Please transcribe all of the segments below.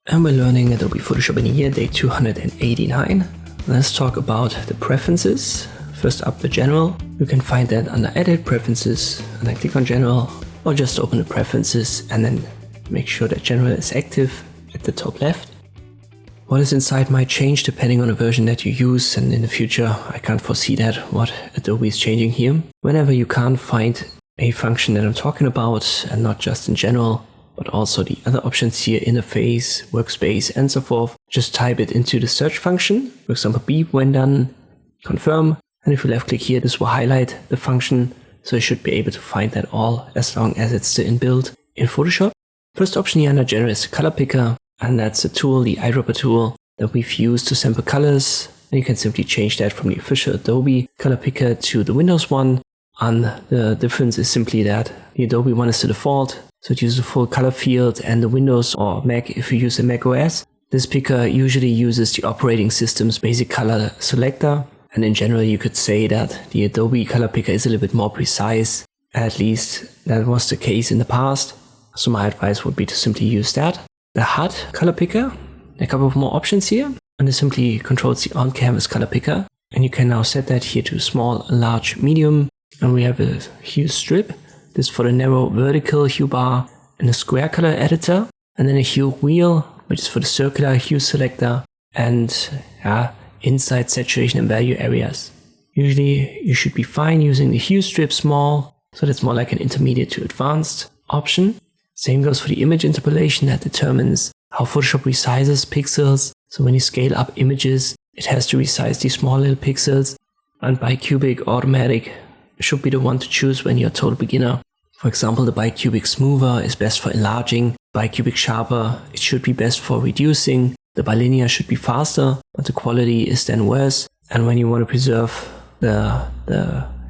And we're learning Adobe Photoshop in year day 289. Let's talk about the preferences. First up, the general. You can find that under Edit, Preferences, and then click on General, or just open the preferences and then make sure that General is active at the top left. What is inside might change depending on the version that you use, and in the future I can't foresee that, what Adobe is changing here. Whenever you can't find a function that I'm talking about, and not just in general, but also the other options here, interface, workspace, and so forth, just type it into the search function. For example, beep when done, confirm, and if you left click here, this will highlight the function, so you should be able to find that all as long as it's still inbuilt in Photoshop. First option here under general is the color picker, and that's a tool, the eyedropper tool, that we've used to sample colors, and you can simply change that from the official Adobe color picker to the Windows one. And the difference is simply that the Adobe one is the default, so it uses a full color field, and the Windows or Mac, if you use a Mac OS, this picker usually uses the operating system's basic color selector. And in general, you could say that the Adobe color picker is a little bit more precise. At least that was the case in the past. So my advice would be to simply use that. The HUD color picker, a couple of more options here, and it simply controls the on-canvas color picker. And you can now set that here to small, large, medium. And we have a hue strip. This for the narrow vertical hue bar, and a square color editor, and then a hue wheel, which is for the circular hue selector, and inside saturation and value areas. Usually you should be fine using the hue strip small, so that's more like an intermediate to advanced option. Same goes for the image interpolation, that determines how Photoshop resizes pixels. So when you scale up images, it has to resize these small little pixels, and bicubic automatic should be the one to choose when you're a total beginner. For example, the bicubic smoother is best for enlarging, bicubic sharper, it should be best for reducing, the bilinear should be faster, but the quality is then worse. And when you want to preserve the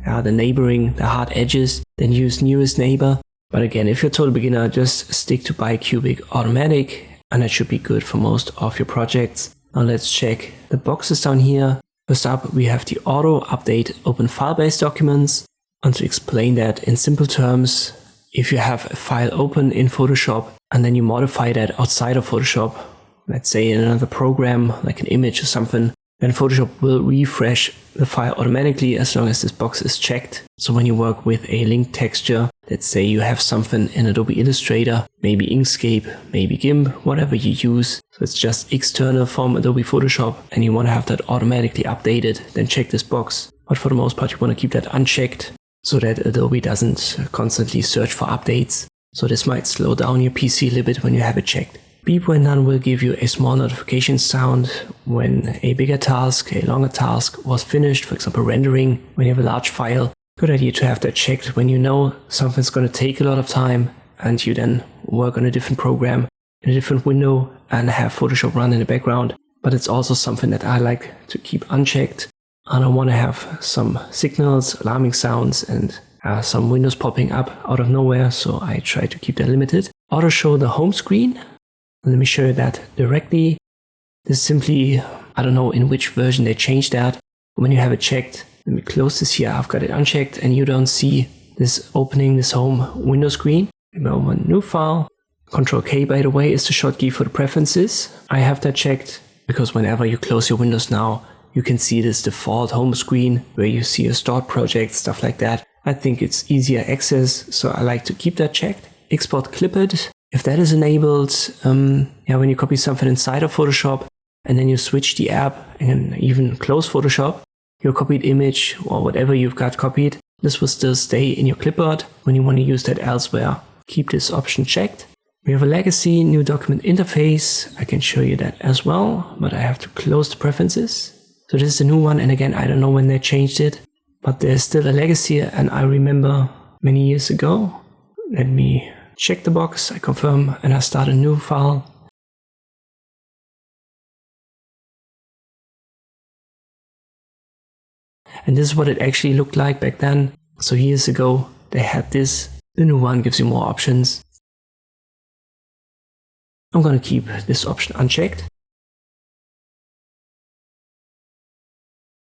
neighboring, the hard edges, then use nearest neighbor. But again, if you're a total beginner, just stick to bicubic automatic, and that should be good for most of your projects. Now let's check the boxes down here. First up, we have the auto update open file-based documents. And to explain that in simple terms, if you have a file open in Photoshop and then you modify that outside of Photoshop, let's say in another program like an image or something, then Photoshop will refresh the file automatically as long as this box is checked. So when you work with a linked texture, let's say you have something in Adobe Illustrator, maybe Inkscape, maybe GIMP, whatever you use. So it's just external from Adobe Photoshop and you want to have that automatically updated, then check this box. But for the most part, you want to keep that unchecked so that Adobe doesn't constantly search for updates. So this might slow down your PC a little bit when you have it checked. Beep when done will give you a small notification sound when a bigger task, a longer task was finished, for example rendering, when you have a large file. Good idea to have that checked when you know something's going to take a lot of time and you then work on a different program in a different window and have Photoshop run in the background. But it's also something that I like to keep unchecked. I don't want to have some signals, alarming sounds, and some windows popping up out of nowhere, so I try to keep that limited. Auto show the home screen. Let me show you that directly. This is simply, I don't know in which version they changed that. When you have it checked, let me close this here. I've got it unchecked and you don't see this opening, this home window screen. Maybe I want a new file. Control K, by the way, is the shortcut for the preferences. I have that checked because whenever you close your windows now, you can see this default home screen where you see your stored projects, stuff like that. I think it's easier access, so I like to keep that checked. Export clipped. If that is enabled, when you copy something inside of Photoshop and then you switch the app and even close Photoshop, your copied image or whatever you've got copied, this will still stay in your clipboard when you want to use that elsewhere. Keep this option checked. We have a legacy new document interface. I can show you that as well, but I have to close the preferences. So this is the new one, and again, I don't know when they changed it, but there's still a legacy, and I remember many years ago. Let me check the box, I confirm, and I start a new file. And this is what it actually looked like back then. So years ago, they had this. The new one gives you more options. I'm going to keep this option unchecked.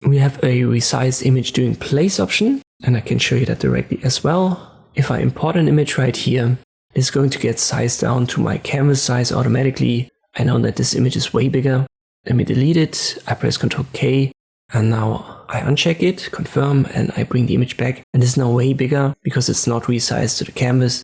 We have a resize image doing place option, and I can show you that directly as well. If I import an image right here, it's going to get sized down to my canvas size automatically I know that this image is way bigger. Let me delete it. I press Ctrl K and now I uncheck it, confirm, and I bring the image back. And this is now way bigger because it's not resized to the canvas.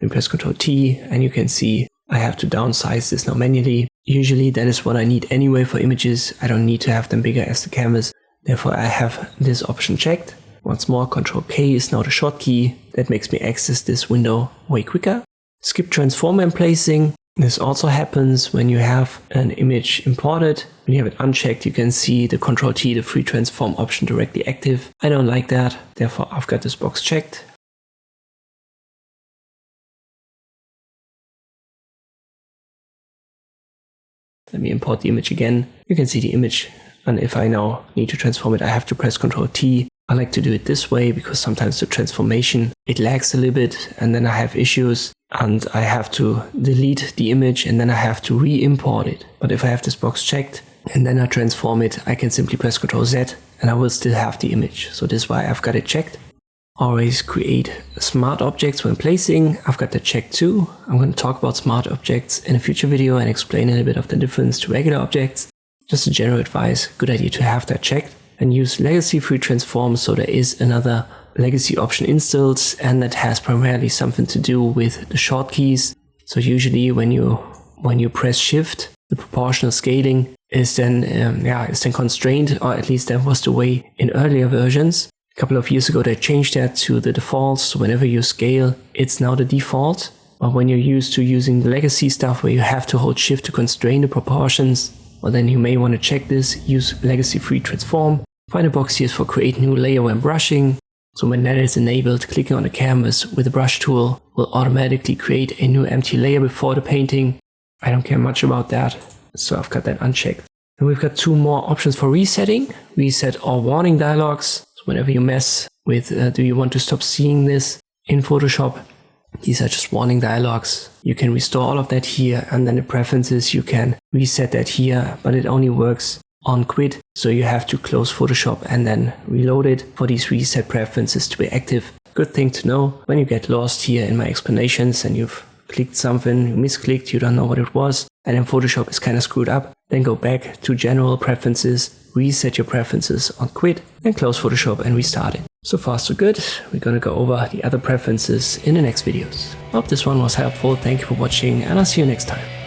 Then press Ctrl T and you can see I have to downsize this now manually. Usually that is what I need anyway for images. I don't need to have them bigger as the canvas. Therefore I have this option checked. Once more, Ctrl K is now the short key. That makes me access this window way quicker. Skip transform and placing. This also happens when you have an image imported. When you have it unchecked, you can see the Ctrl T, the free transform option directly active. I don't like that. Therefore I've got this box checked. Let me import the image again. You can see the image, and if I now need to transform it, I have to press Ctrl T. I like to do it this way because sometimes the transformation, it lags a little bit and then I have issues and I have to delete the image and then I have to re-import it. But if I have this box checked and then I transform it, I can simply press Ctrl Z and I will still have the image. So this is why I've got it checked. Always create smart objects when placing. I've got that checked too. I'm going to talk about smart objects in a future video and explain a little bit of the difference to regular objects. Just a general advice, good idea to have that checked. And use legacy free transform, so there is another legacy option installed and that has primarily something to do with the short keys. So usually when you press shift, the proportional scaling is then constrained, or at least that was the way in earlier versions. A couple of years ago they changed that to the defaults. So whenever you scale, it's now the default. But when you're used to using the legacy stuff where you have to hold shift to constrain the proportions, well then you may want to check this. Use legacy free transform. Find a box here for create new layer when brushing. So when that is enabled, clicking on the canvas with the brush tool will automatically create a new empty layer before the painting. I don't care much about that, so I've got that unchecked. And we've got two more options for resetting. Reset all warning dialogs. So whenever you mess with do you want to stop seeing this in Photoshop, these are just warning dialogs. You can restore all of that here, and then the preferences you can reset that here, but it only works on quit, so you have to close Photoshop and then reload it for these reset preferences to be active. Good thing to know when you get lost here in my explanations and you've clicked something, you misclicked, you don't know what it was, and then Photoshop is kind of screwed up. Then go back to general preferences, reset your preferences on quit, and close Photoshop and restart it. So far so good. We're gonna go over the other preferences in the next videos. Hope this one was helpful. Thank you for watching and I'll see you next time.